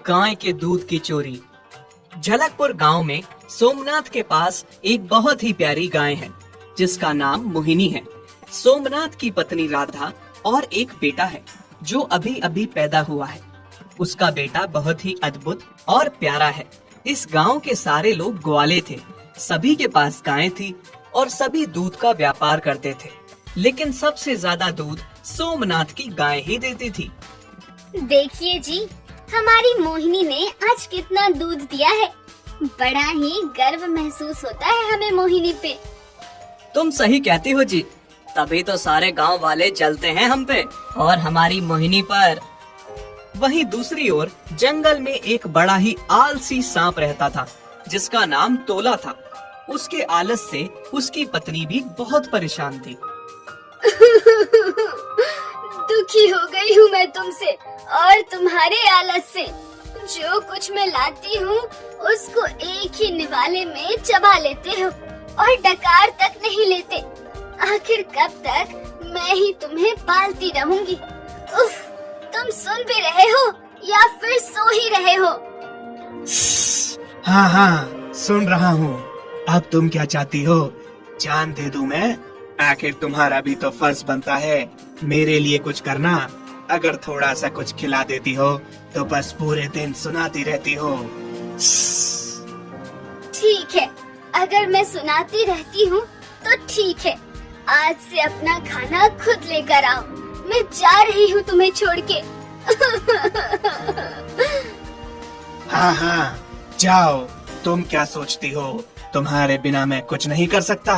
गाय के दूध की चोरी। झलकपुर गांव में सोमनाथ के पास एक बहुत ही प्यारी गाय है जिसका नाम मोहिनी है। सोमनाथ की पत्नी राधा और एक बेटा है जो अभी अभी पैदा हुआ है। उसका बेटा बहुत ही अद्भुत और प्यारा है। इस गांव के सारे लोग ग्वाले थे, सभी के पास गाय थी और सभी दूध का व्यापार करते थे, लेकिन सबसे ज्यादा दूध सोमनाथ की गाय ही देती थी। देखिए जी, हमारी मोहिनी ने आज कितना दूध दिया है। बड़ा ही गर्व महसूस होता है हमें मोहिनी पे। तुम सही कहती हो जी, तभी तो सारे गांव वाले जलते हैं हम पे और हमारी मोहिनी पर। वहीं दूसरी ओर जंगल में एक बड़ा ही आलसी सांप रहता था जिसका नाम तोला था। उसके आलस से उसकी पत्नी भी बहुत परेशान थी। दुखी हो गई हूँ मैं तुमसे और तुम्हारे आलस से। जो कुछ मैं लाती हूँ उसको एक ही निवाले में चबा लेते हो और डकार तक नहीं लेते। आखिर कब तक मैं ही तुम्हें पालती रहूंगी। उफ, तुम सुन भी रहे हो या फिर सो ही रहे हो? हाँ हाँ, सुन रहा हूँ। अब तुम क्या चाहती हो? जान दे दूं मैं? आखिर तुम्हारा भी तो फर्ज बनता है मेरे लिए कुछ करना। अगर थोड़ा सा कुछ खिला देती हो तो बस पूरे दिन सुनाती रहती हो। ठीक है, अगर मैं सुनाती रहती हूँ तो ठीक है। आज से अपना खाना खुद लेकर आओ। मैं जा रही हूँ तुम्हें छोड़ के। हाँ हाँ, जाओ। तुम क्या सोचती हो तुम्हारे बिना मैं कुछ नहीं कर सकता?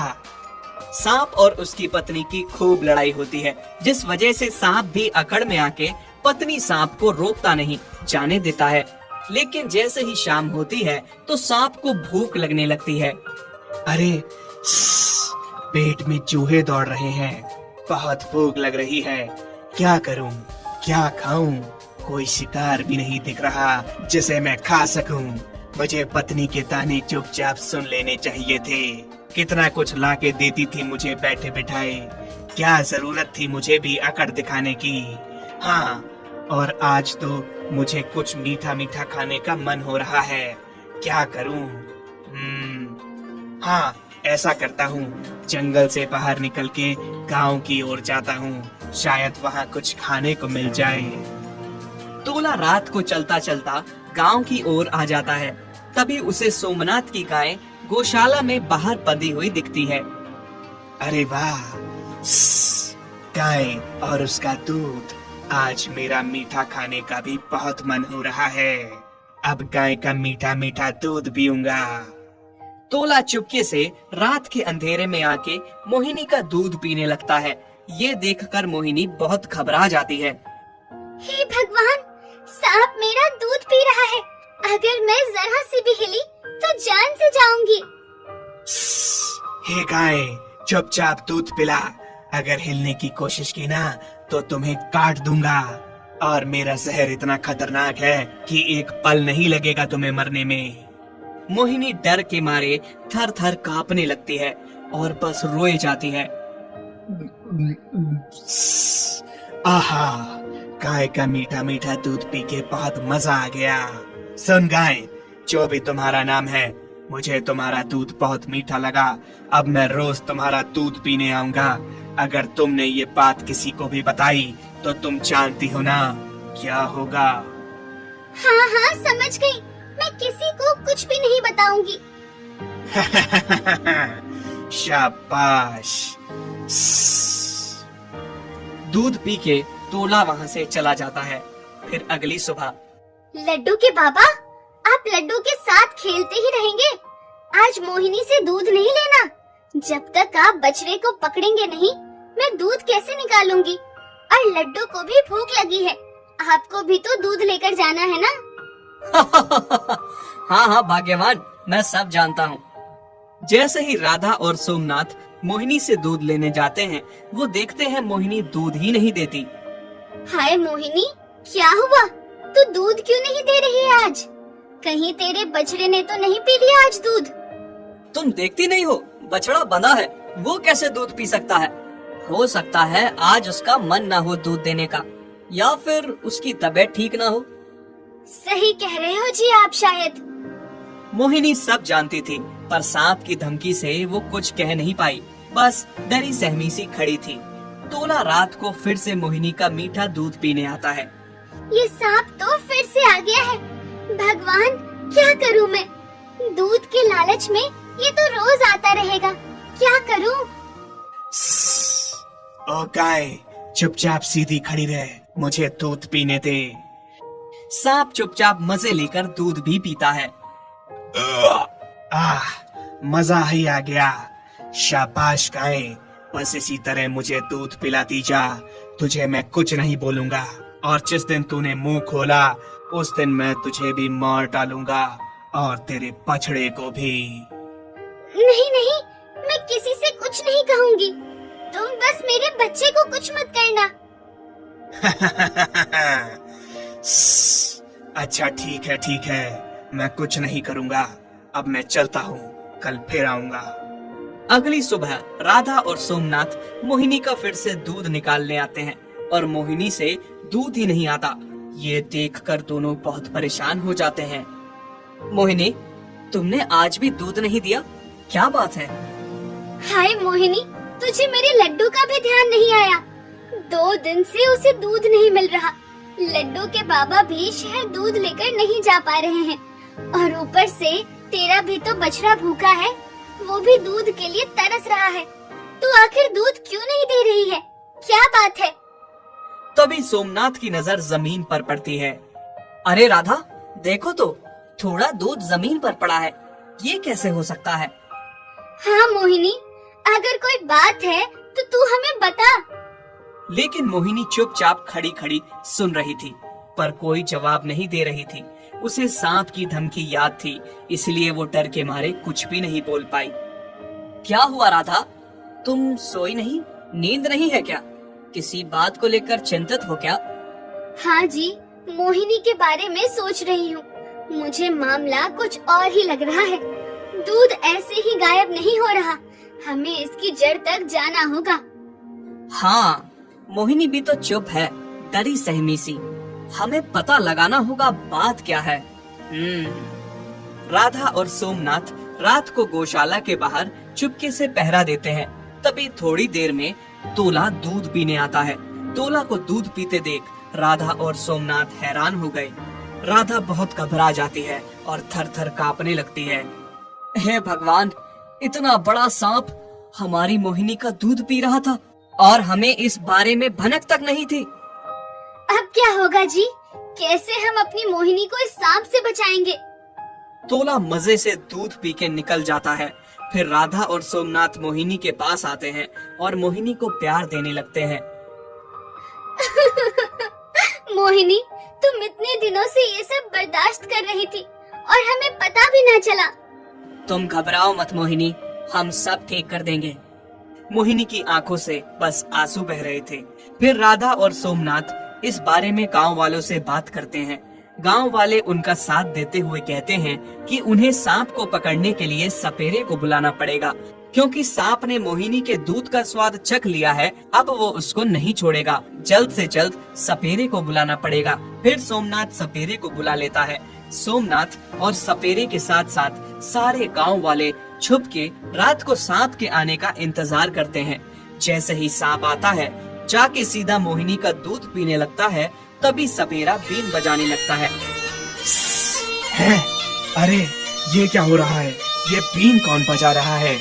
सांप और उसकी पत्नी की खूब लड़ाई होती है, जिस वजह से सांप भी अकड़ में आके पत्नी सांप को रोकता नहीं, जाने देता है। लेकिन जैसे ही शाम होती है तो सांप को भूख लगने लगती है। अरे, पेट में चूहे दौड़ रहे हैं, बहुत भूख लग रही है। क्या करूं, क्या खाऊं? कोई शिकार भी नहीं दिख रहा जिसे मैं खा सकूं। मुझे पत्नी के ताने चुपचाप सुन लेने चाहिए थे। कितना कुछ लाके देती थी मुझे बैठे बिठाए। क्या जरूरत थी मुझे भी अकड़ दिखाने की? हाँ, और आज तो मुझे कुछ मीठा मीठा खाने का मन हो रहा है। क्या करूं? हाँ, ऐसा करता हूँ, जंगल से बाहर निकल के गांव की ओर जाता हूँ। शायद वहाँ कुछ खाने को मिल जाए। तोला रात को चलता चलता गांव की ओर आ जाता है। तभी उसे सोमनाथ की गाय गौशाला में बाहर बंधी हुई दिखती है। अरे वाह, गाय और उसका दूध। आज मेरा मीठा खाने का भी बहुत मन हो रहा है। अब गाय का मीठा मीठा दूध पीऊंगा। तोला चुपके से रात के अंधेरे में आके मोहिनी का दूध पीने लगता है। ये देखकर मोहिनी बहुत घबरा जाती है। हे भगवान, सांप मेरा दूध पी रहा है। अगर मैं जरा सी भी हिली तो जान से जाऊंगी। हे गाय, चुपचाप दूध पिला। अगर हिलने की कोशिश की ना तो तुम्हें काट दूंगा। और मेरा जहर इतना खतरनाक है कि एक पल नहीं लगेगा तुम्हें मरने में। मोहिनी डर के मारे थर थर कांपने लगती है और बस रोए जाती है। आहा, गाय का मीठा मीठा दूध पी के बहुत मजा आ गया। सुन गाय, जो भी तुम्हारा नाम है, मुझे तुम्हारा दूध बहुत मीठा लगा। अब मैं रोज तुम्हारा दूध पीने आऊंगा। अगर तुमने ये बात किसी को भी बताई तो तुम जानती हो ना क्या होगा। हाँ हाँ, समझ गई। मैं किसी को कुछ भी नहीं बताऊंगी। शाबाश। दूध पी के तोला वहाँ से चला जाता है। फिर अगली सुबह, लड्डू के बाबा, आप लड्डू के साथ खेलते ही रहेंगे। आज मोहिनी से दूध नहीं लेना। जब तक आप बछड़े को पकड़ेंगे नहीं, मैं दूध कैसे निकालूंगी? और लड्डू को भी भूख लगी है। आपको भी तो दूध लेकर जाना है ना? हाँ हाँ भाग्यवान, मैं सब जानता हूँ। जैसे ही राधा और सोमनाथ मोहिनी से दूध लेने जाते हैं, वो देखते हैं मोहिनी दूध ही नहीं देती। हाय मोहिनी, क्या हुआ? तू दूध क्यों नहीं दे रही है आज? कहीं तेरे बछड़े ने तो नहीं पी लिया आज दूध? तुम देखती नहीं हो, बछड़ा बंधा है, वो कैसे दूध पी सकता है? हो सकता है आज उसका मन ना हो दूध देने का, या फिर उसकी तबीयत ठीक ना हो। सही कह रहे हो जी आप शायद। मोहिनी सब जानती थी, पर सांप की धमकी से वो कुछ कह नहीं पाई, बस डरी सहमी सी खड़ी थी। तोला रात को फिर से मोहिनी का मीठा दूध पीने आता है। ये सांप तो फिर से आ गया है। भगवान, क्या करूं मैं? दूध के लालच में ये तो रोज आता रहेगा। क्या करूं? ओ गाय, चुपचाप सीधी खड़ी रह, मुझे दूध पीने दे। सांप चुपचाप मजे लेकर दूध भी पीता है। मजा ही आ गया। शाबाश गाय, बस इसी तरह मुझे दूध पिलाती जा। तुझे मैं कुछ नहीं बोलूंगा, और जिस दिन तूने मुंह खोला उस दिन मैं तुझे भी मार डालूंगा, और तेरे बछड़े को भी। नहीं नहीं, मैं किसी से कुछ नहीं कहूंगी। तुम बस मेरे बच्चे को कुछ मत करना। अच्छा ठीक है, मैं कुछ नहीं करूंगा। अब मैं चलता हूँ, कल फिर आऊंगा। अगली सुबह राधा और सोमनाथ मोहिनी का फिर से दूध निकालने आते हैं, और मोहिनी से दूध ही नहीं आता। ये देखकर दोनों बहुत परेशान हो जाते हैं। मोहिनी, तुमने आज भी दूध नहीं दिया, क्या बात है? हाय मोहिनी, तुझे मेरे लड्डू का भी ध्यान नहीं आया। 2 दिन से उसे दूध नहीं मिल रहा। लड्डू के बाबा भी शहर दूध लेकर नहीं जा पा रहे हैं, और ऊपर से तेरा भी तो बछड़ा भूखा है, वो भी दूध के लिए तरस रहा है। तू आखिर दूध क्यों नहीं दे रही है? क्या बात है? तभी सोमनाथ की नजर जमीन पर पड़ती है। अरे राधा, देखो तो, थोड़ा दूध जमीन पर पड़ा है। ये कैसे हो सकता है? हाँ मोहिनी, अगर कोई बात है तो तू हमें बता। लेकिन मोहिनी चुपचाप खड़ी खड़ी सुन रही थी, पर कोई जवाब नहीं दे रही थी। उसे सांप की धमकी याद थी, इसलिए वो डर के मारे कुछ भी नहीं बोल पाई। क्या हुआ राधा, तुम सोई नहीं? नींद नहीं है क्या? किसी बात को लेकर चिंतित हो क्या? हाँ जी, मोहिनी के बारे में सोच रही हूँ। मुझे मामला कुछ और ही लग रहा है। दूध ऐसे ही गायब नहीं हो रहा, हमें इसकी जड़ तक जाना होगा। हाँ, मोहिनी भी तो चुप है, डरी सहमी सी। हमें पता लगाना होगा बात क्या है। राधा और सोमनाथ रात को गौशाला के बाहर चुपके से पहरा देते हैं। तभी थोड़ी देर में तोला दूध पीने आता है। तोला को दूध पीते देख राधा और सोमनाथ हैरान हो गए। राधा बहुत घबरा जाती है और थर थर कांपने लगती है। हे भगवान, इतना बड़ा सांप हमारी मोहिनी का दूध पी रहा था, और हमें इस बारे में भनक तक नहीं थी। अब क्या होगा जी? कैसे हम अपनी मोहिनी को इस सांप से बचाएंगे? तोला मजे से दूध पी के निकल जाता है। फिर राधा और सोमनाथ मोहिनी के पास आते हैं और मोहिनी को प्यार देने लगते हैं। मोहिनी, तुम इतने दिनों से ये सब बर्दाश्त कर रही थी और हमें पता भी न चला। तुम घबराओ मत मोहिनी, हम सब ठीक कर देंगे। मोहिनी की आंखों से बस आंसू बह रहे थे। फिर राधा और सोमनाथ इस बारे में गांव वालों से बात करते हैं। गांव वाले उनका साथ देते हुए कहते हैं कि उन्हें सांप को पकड़ने के लिए सपेरे को बुलाना पड़ेगा, क्योंकि सांप ने मोहिनी के दूध का स्वाद चख लिया है। अब वो उसको नहीं छोड़ेगा। जल्द से जल्द सपेरे को बुलाना पड़ेगा। फिर सोमनाथ सपेरे को बुला लेता है। सोमनाथ और सपेरे के साथ साथ सारे गांव वाले छुप के रात को सांप के आने का इंतजार करते हैं। जैसे ही सांप आता है, जाके सीधा मोहिनी का दूध पीने लगता है। तभी सपेरा बीन बजाने लगता है। अरे ये क्या हो रहा है? ये बीन कौन बजा रहा है?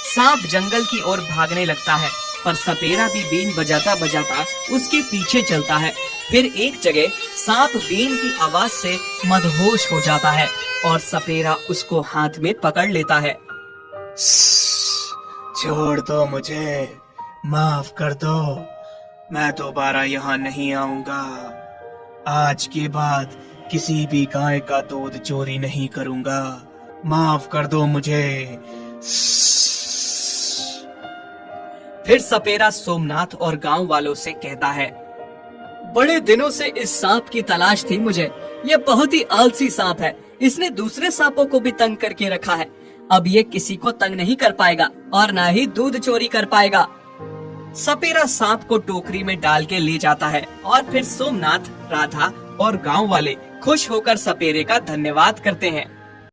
सांप जंगल की ओर भागने लगता है, पर सपेरा भी बीन बजाता बजाता उसके पीछे चलता है। फिर एक जगह सांप बीन की आवाज से मदहोश हो जाता है और सपेरा उसको हाथ में पकड़ लेता है। छोड़ दो मुझे, माफ कर दो, मैं दोबारा यहाँ नहीं आऊंगा। आज के बाद किसी भी गाय का दूध चोरी नहीं करूंगा। माफ कर दो मुझे। फिर सपेरा सोमनाथ और गांव वालों से कहता है, बड़े दिनों से इस सांप की तलाश थी मुझे। ये बहुत ही आलसी सांप है। इसने दूसरे सांपों को भी तंग करके रखा है। अब ये किसी को तंग नहीं कर पाएगा और न ही दूध चोरी कर पाएगा। सपेरा सांप को टोकरी में डाल के ले जाता है और फिर सोमनाथ, राधा और गांव वाले खुश होकर सपेरे का धन्यवाद करते हैं।